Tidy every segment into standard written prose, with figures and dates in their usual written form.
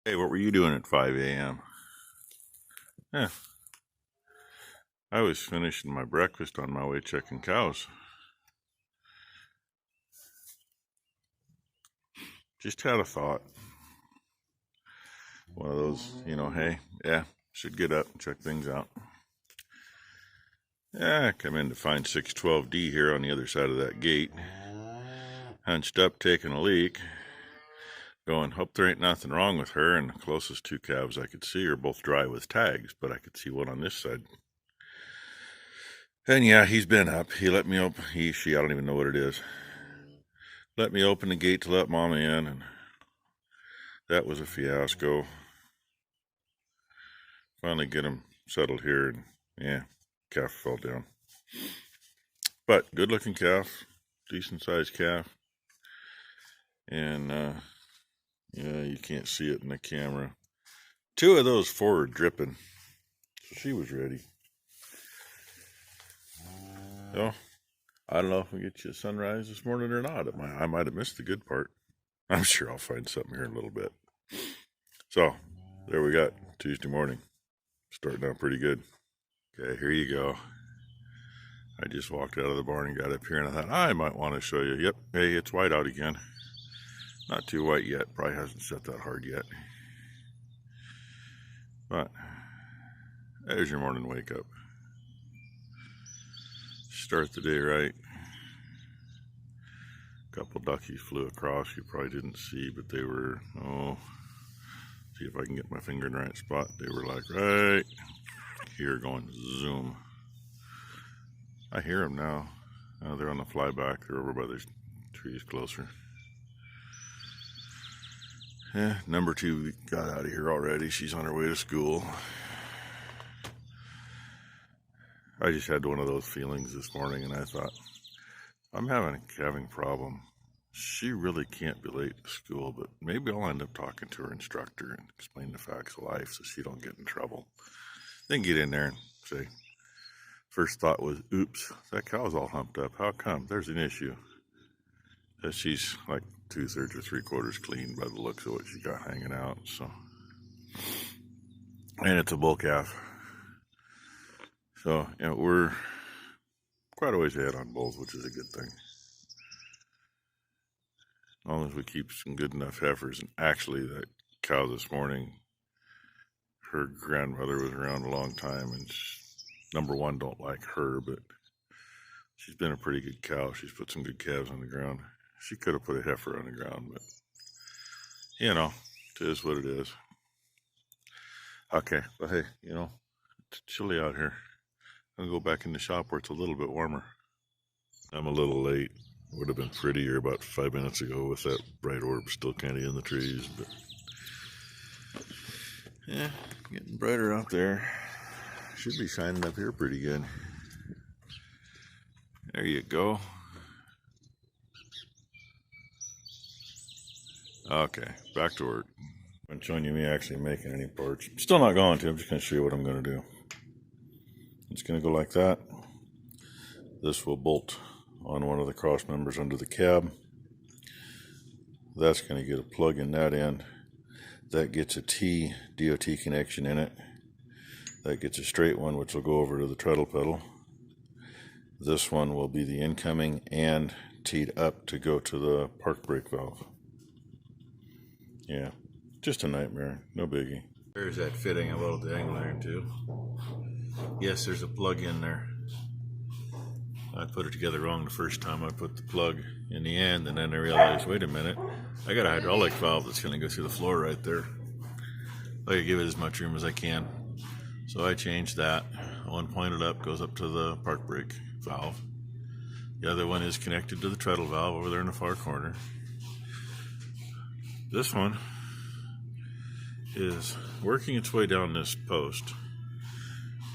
Hey, what were you doing at 5 a.m.? Yeah, I was finishing my breakfast on my way checking cows. Just had a thought. One of those, hey, yeah, should get up and check things out. Yeah, I come in to find 612D here on the other side of that gate. Hunched up, taking a leak. Going, hope there ain't nothing wrong with her. And the closest two calves I could see are both dry with tags, but I could see one on this side. And yeah, he's been up. He let me open, she, I don't even know what it is. Let me open the gate to let Mama in, and that was a fiasco. Finally get him settled here, and yeah, calf fell down. But good looking calf, decent sized calf. And yeah, you can't see it in the camera. Two of those forward dripping. So she was ready. So I don't know if we get you a sunrise this morning or not. I might have missed the good part. I'm sure I'll find something here in a little bit. So there we got Tuesday morning. Starting out pretty good. Okay, here you go. I just walked out of the barn and got up here, and I thought I might want to show you. Yep, hey, it's white out again. Not too white yet. Probably hasn't set that hard yet. But there's your morning wake up. Start the day right. A couple duckies flew across. You probably didn't see, but they were, see if I can get my finger in the right spot. They were like right here going zoom. I hear them now. They're on the flyback. They're over by the trees closer. Yeah, number two got out of here already. She's on her way to school. I just had one of those feelings this morning, and I thought, I'm having a problem. She really can't be late to school, but maybe I'll end up talking to her instructor and explain the facts of life so she don't get in trouble. Then get in there and say, first thought was, oops, that cow's all humped up. How come? There's an issue. That she's like 2/3 or 3/4 clean by the looks of what she got hanging out. So, and it's a bull calf. So, we're quite a ways ahead on bulls, which is a good thing. As long as we keep some good enough heifers. And actually, that cow this morning, her grandmother was around a long time, and number one, don't like her, but she's been a pretty good cow. She's put some good calves on the ground. She could have put a heifer on the ground, but it is what it is. Okay, but hey, it's chilly out here. I'm gonna go back in the shop where it's a little bit warmer. I'm a little late. Would have been prettier about 5 minutes ago with that bright orb still kind of in the trees, but yeah, getting brighter out there. Should be shining up here pretty good. There you go. Okay, back to work. I'm showing you me actually making any parts. Still not going to. I'm just going to show you what I'm going to do. It's going to go like that. This will bolt on one of the cross members under the cab. That's going to get a plug in that end. That gets a T DOT connection in it. That gets a straight one, which will go over to the treadle pedal. This one will be the incoming and teed up to go to the park brake valve. Yeah, just a nightmare, no biggie. There's that fitting, a little dangle there too. Yes, there's a plug in there. I put it together wrong the first time I put the plug in the end, and then I realized, wait a minute, I got a hydraulic valve that's going to go through the floor right there. I gotta give it as much room as I can. So I changed that. One pointed up, goes up to the park brake valve. The other one is connected to the treadle valve over there in the far corner. This one is working its way down this post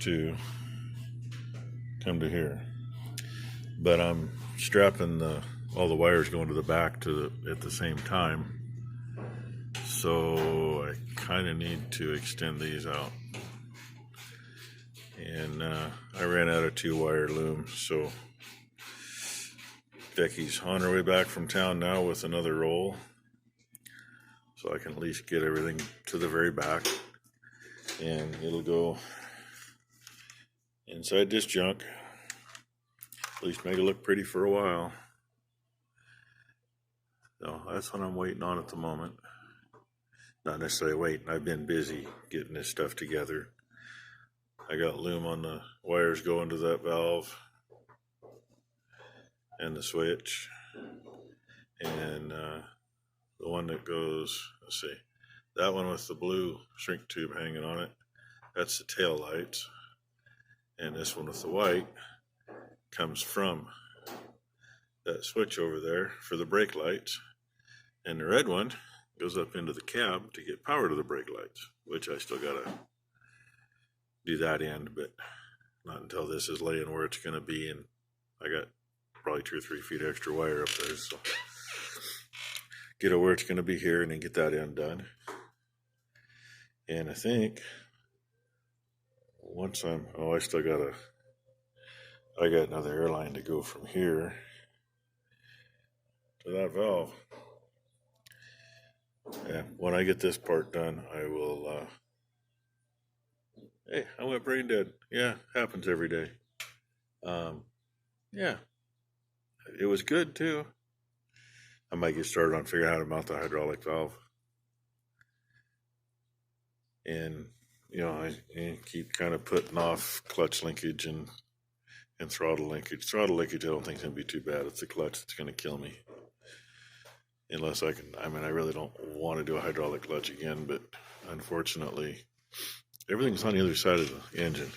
to come to here. But I'm strapping all the wires going to the back at the same time. So I kind of need to extend these out. And I ran out of 2-wire looms, so Becky's on her way back from town now with another roll. so I can at least get everything to the very back, and it'll go inside this junk. At least make it look pretty for a while. So that's what I'm waiting on at the moment. Not necessarily waiting, I've been busy getting this stuff together. I got loom on the wires going to that valve and the switch, and the one that goes, let's see, that one with the blue shrink tube hanging on it, that's the tail lights, and this one with the white comes from that switch over there for the brake lights, and the red one goes up into the cab to get power to the brake lights, which I still gotta do that end, but not until this is laying where it's gonna be, and I got probably 2 or 3 feet extra wire up there, so get it where it's gonna be here and then get that end done. And I think once I got another airline to go from here to that valve. Yeah, when I get this part done, I will, hey, I went brain dead. Yeah, happens every day. Yeah, it was good too. I might get started on figuring out how to mount the hydraulic valve. And, I keep kind of putting off clutch linkage and throttle linkage. Throttle linkage I don't think is going to be too bad. It's the clutch that's going to kill me. Unless I really don't want to do a hydraulic clutch again, but unfortunately, everything's on the other side of the engine.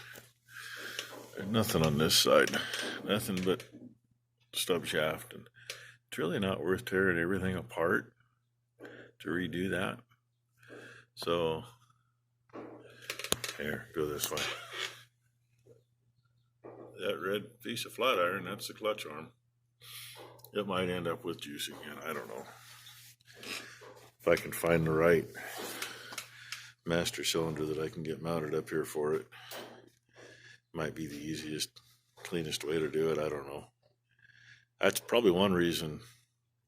There's nothing on this side. Nothing but stub shaft. And it's really not worth tearing everything apart to redo that. So, here, go this way. That red piece of flat iron, that's the clutch arm. It might end up with juice again, I don't know. If I can find the right master cylinder that I can get mounted up here for it, might be the easiest, cleanest way to do it, I don't know. That's probably one reason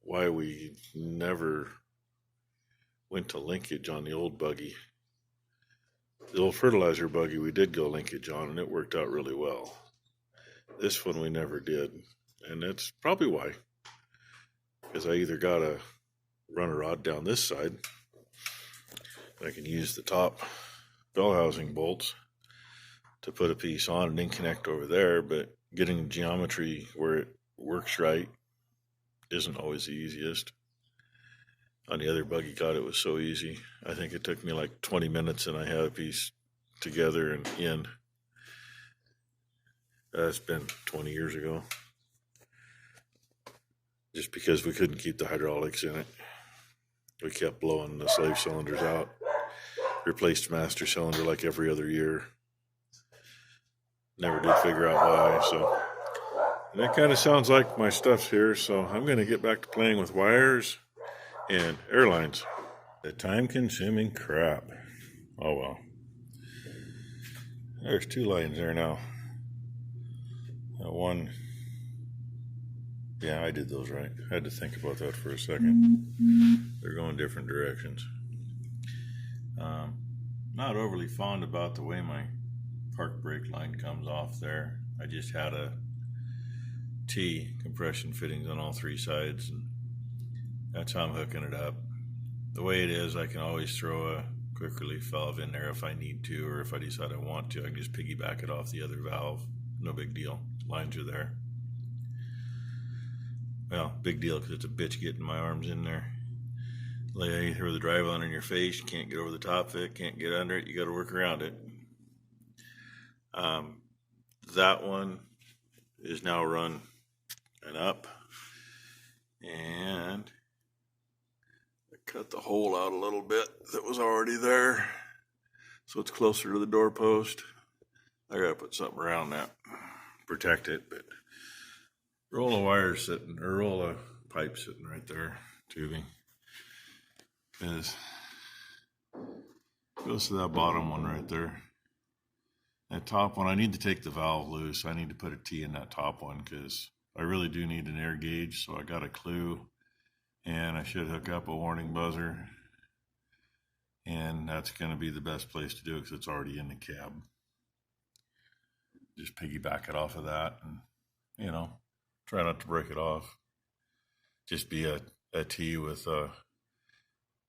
why we never went to linkage on the old buggy. The old fertilizer buggy we did go linkage on, and it worked out really well. This one we never did, and that's probably why. Because I either got to run a rod down this side, I can use the top bell housing bolts to put a piece on and then connect over there, but getting geometry where it works right isn't always the easiest. On the other buggy, God, it was so easy. I think it took me like 20 minutes and I had a piece together and in. That's been 20 years ago. Just because we couldn't keep the hydraulics in it. We kept blowing the slave cylinders out. Replaced master cylinder like every other year. Never did figure out why, so. And that kind of sounds like my stuff's here, so I'm going to get back to playing with wires and airlines. The time-consuming crap. Oh well. There's 2 lines there now. One. Yeah, I did those right. I had to think about that for a second. They're going different directions. Not overly fond about the way my park brake line comes off there. I just had a T compression fittings on all 3 sides, and that's how I'm hooking it up. The way it is, I can always throw a quick relief valve in there if I need to, or if I decide I want to, I can just piggyback it off the other valve. No big deal. Lines are there. Well, big deal because it's a bitch getting my arms in there. Lay throw the drive on in your face, you can't get over the top of it, can't get under it, you got to work around it. That one is now run and up, and I cut the hole out a little bit that was already there, so it's closer to the doorpost. I got to put something around that, protect it, but roll of wire sitting, or roll of pipe sitting right there, tubing. Goes to that bottom one right there. That top one, I need to take the valve loose. I need to put a T in that top one because I really do need an air gauge. So I got a clue, and I should hook up a warning buzzer and that's going to be the best place to do it because it's already in the cab. Just piggyback it off of that, and you know, try not to break it off. Just be a T with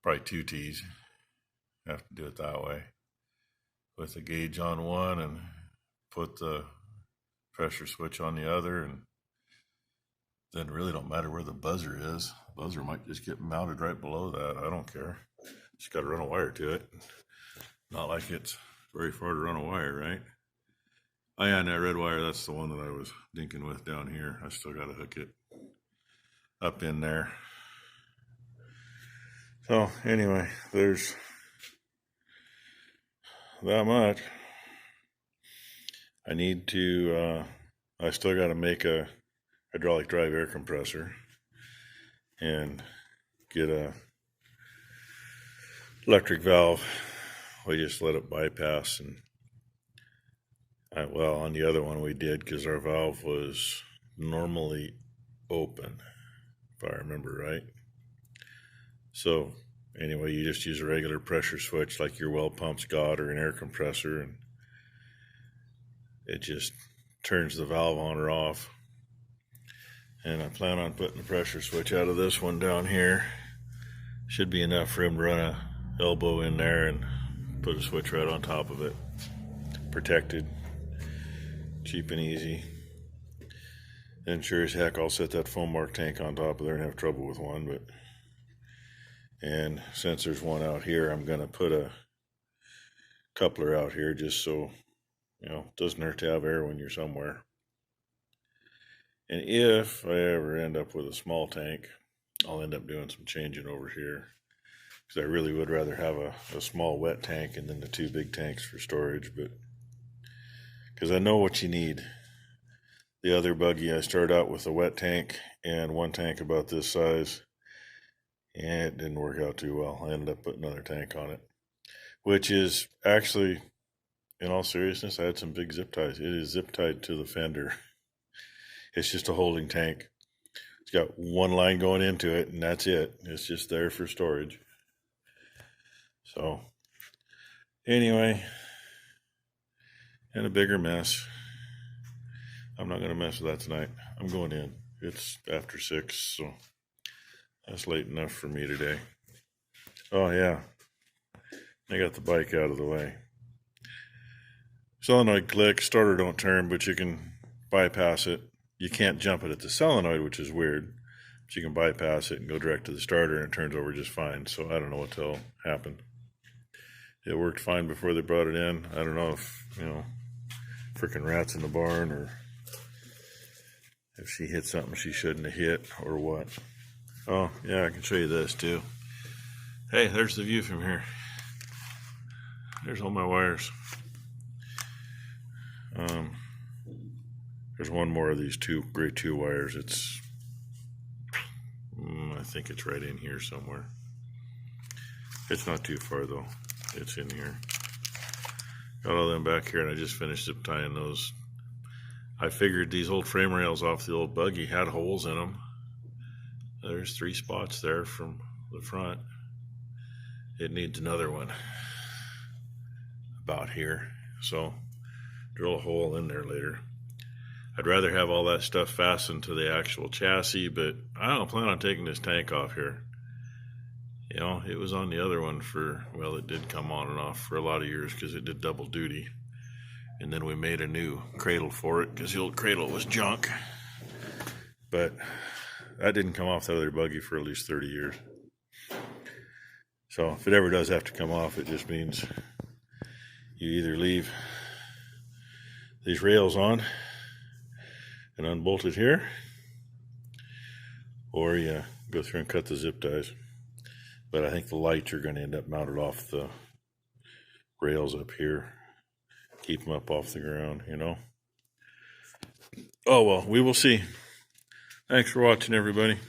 probably 2 T's. Have to do it that way, with the gauge on one and put the pressure switch on the other, and then really don't matter where the buzzer is. The buzzer might just get mounted right below that. I don't care. Just got to run a wire to it. Not like it's very far to run a wire, right? Oh yeah, and that red wire, that's the one that I was dinking with down here. I still got to hook it up in there. So anyway, there's that much. I need to, I still got to make a hydraulic drive air compressor and get a electric valve. We just let it bypass, and well, on the other one we did because our valve was normally open, if I remember right. So anyway, you just use a regular pressure switch like your well pump's got, or an air compressor, and it just turns the valve on or off. And I plan on putting the pressure switch out of this one down here. Should be enough for him to run a elbow in there and put a switch right on top of it. Protected. Cheap and easy. And sure as heck, I'll set that foam mark tank on top of there and have trouble with one. But and since there's one out here, I'm going to put a coupler out here just so, you know, it doesn't hurt to have air when you're somewhere. And if I ever end up with a small tank, I'll end up doing some changing over here, because I really would rather have a small wet tank and then the 2 big tanks for storage. But because I know what you need. The other buggy, I started out with a wet tank and 1 tank about this size, and it didn't work out too well. I ended up putting another tank on it, which is actually, in all seriousness, I had some big zip ties. It is zip tied to the fender. It's just a holding tank. It's got 1 line going into it, and that's it. It's just there for storage. So anyway, and a bigger mess. I'm not going to mess with that tonight. I'm going in. It's after 6, so that's late enough for me today. Oh yeah, I got the bike out of the way. Solenoid click, starter don't turn, but you can bypass it. You can't jump it at the solenoid, which is weird. But you can bypass it and go direct to the starter, and it turns over just fine. So I don't know what the hell happened. It worked fine before they brought it in. I don't know if, you know, freaking rats in the barn, or if she hit something she shouldn't have hit, or what. Oh, yeah, I can show you this too. Hey, there's the view from here. There's all my wires. There's one more of these grade 2 wires. It's, I think it's right in here somewhere. It's not too far though. It's in here. Got all them back here, and I just finished zip tying those. I figured these old frame rails off the old buggy had holes in them. There's 3 spots there from the front. It needs another one about here. So drill a hole in there later. I'd rather have all that stuff fastened to the actual chassis, but I don't plan on taking this tank off here. You know, it was on the other one for, well, it did come on and off for a lot of years because it did double duty. And then we made a new cradle for it because the old cradle was junk. But that didn't come off the other buggy for at least 30 years. So if it ever does have to come off, it just means you either leave these rails on and unbolt it here, or you go through and cut the zip ties. But I think the lights are going to end up mounted off the rails up here. Keep them up off the ground, you know. Oh well, we will see. Thanks for watching, everybody.